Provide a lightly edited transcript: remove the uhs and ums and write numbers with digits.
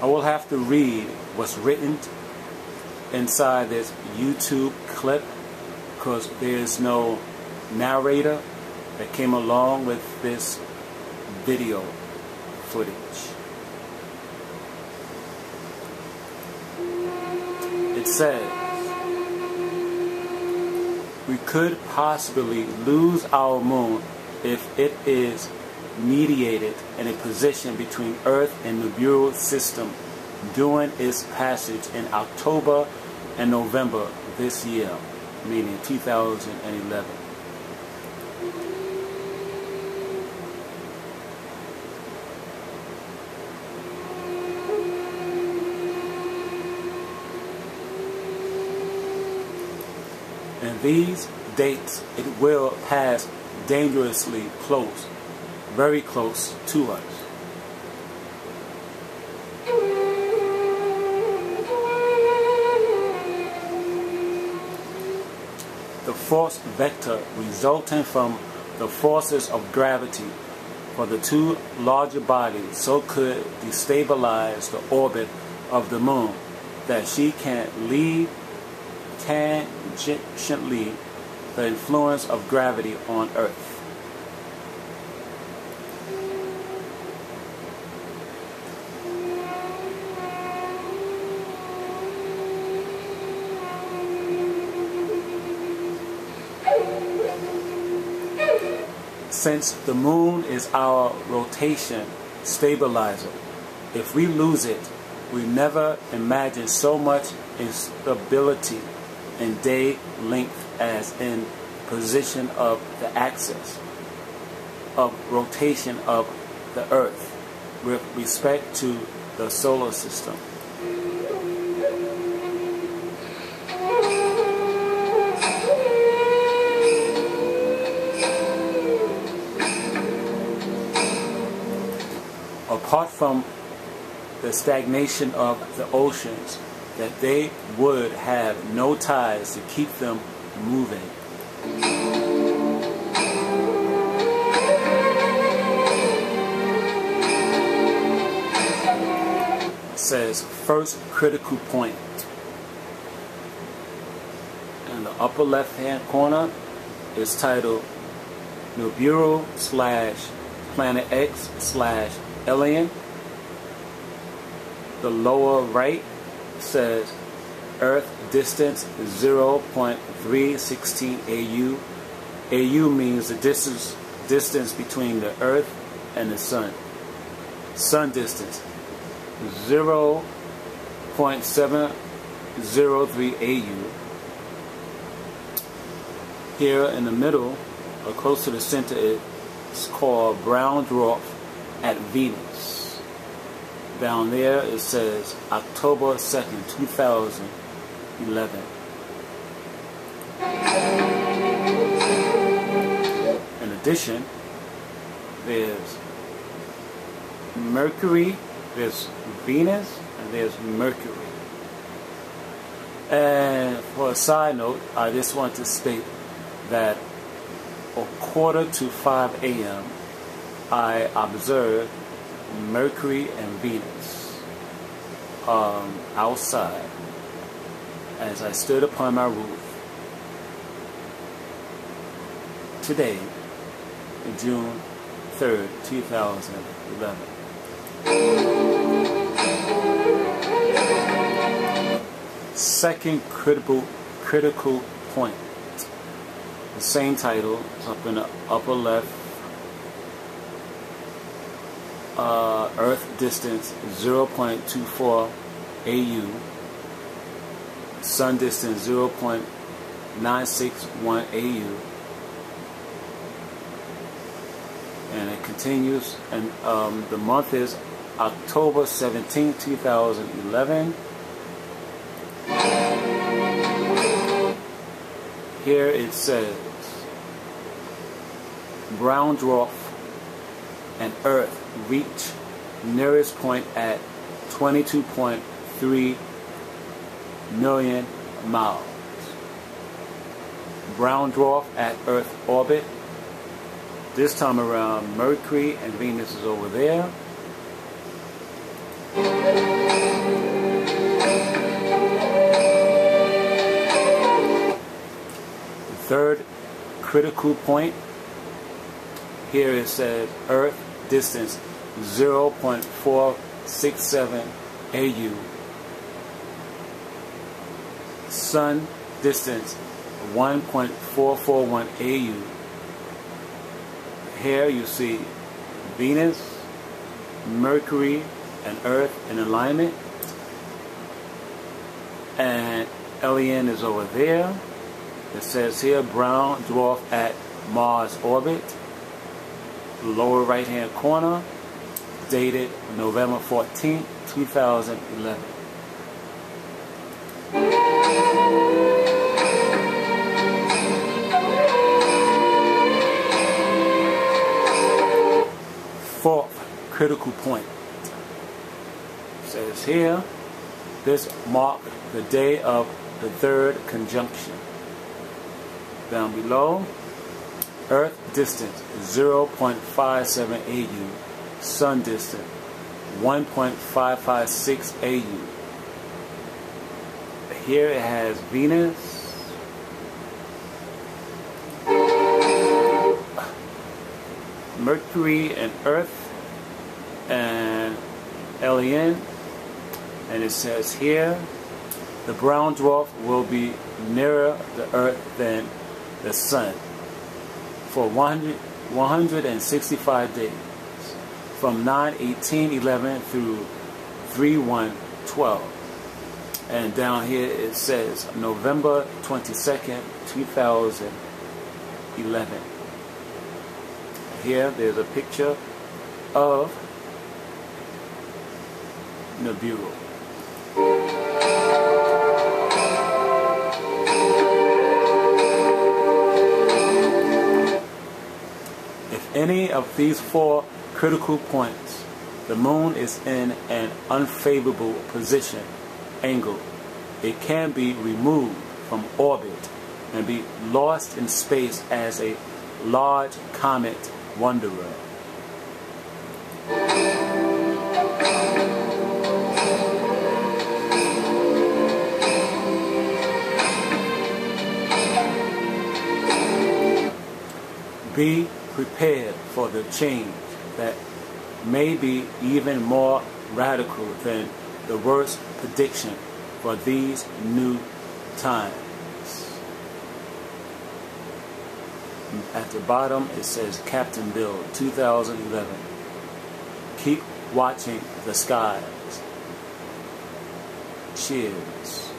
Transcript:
I will have to read what's written inside this YouTube clip because there's no narrator that came along with this video footage. It says, we could possibly lose our moon if it is mediated in a position between Earth and Nibiru system during its passage in October and November this year, meaning 2011. And these dates, it will pass dangerously close, very close to us. The force vector resulting from the forces of gravity for the two larger bodies so could destabilize the orbit of the moon that she can leave tangentially the influence of gravity on Earth. Since the moon is our rotation stabilizer, if we lose it, we never imagine so much instability in day length as in position of the axis of rotation of the Earth with respect to the solar system. Apart from the stagnation of the oceans, that they would have no tides to keep them moving. It says, first critical point. In the upper left hand corner is titled Nibiru/Planet X/Alien. The lower right says Earth distance 0.316 AU. AU means the distance between the Earth and the Sun. Sun distance 0.703 AU. Here in the middle, or close to the center, it's called brown dwarf at Venus. Down there it says October 2nd, 2011. In addition, there's Mercury, there's Venus, and there's Mercury. And for a side note, I just want to state that at 4:45 a.m. I observed Mercury and Venus outside as I stood upon my roof today, June 3rd, 2011. Second critical point. The same title is up in the upper left. Earth distance 0.24 AU. Sun distance 0.961 AU. And it continues, and the month is October 17, 2011. Here it says brown dwarf and Earth reach nearest point at 22.3 million miles. Brown dwarf at Earth orbit. This time around, Mercury and Venus is over there. critical point. Here it says Earth distance 0.467 AU. Sun distance 1.441 AU. Here you see Venus, Mercury, and Earth in alignment. And Alien is over there. It says here brown dwarf at Mars orbit. Lower right hand corner. Dated November 14, 2011. Fourth critical point. It says here, this marked the day of the third conjunction. Down below, Earth distance 0.57 AU, Sun distance 1.556 AU. Here it has Venus, Mercury and Earth, and Alien. And it says here, the brown dwarf will be nearer the Earth than the Sun for 165 days, from 9/18/11 through 3/1/12. And down here it says November 22nd, 2011. Here there's a picture of Nibiru. If any of these four critical points, the moon is in an unfavorable position, angle, it can be removed from orbit and be lost in space as a large comet wanderer. Be prepared for the change that may be even more radical than the worst prediction for these new times. At the bottom it says Captain Bill 2011. Keep watching the skies. Cheers.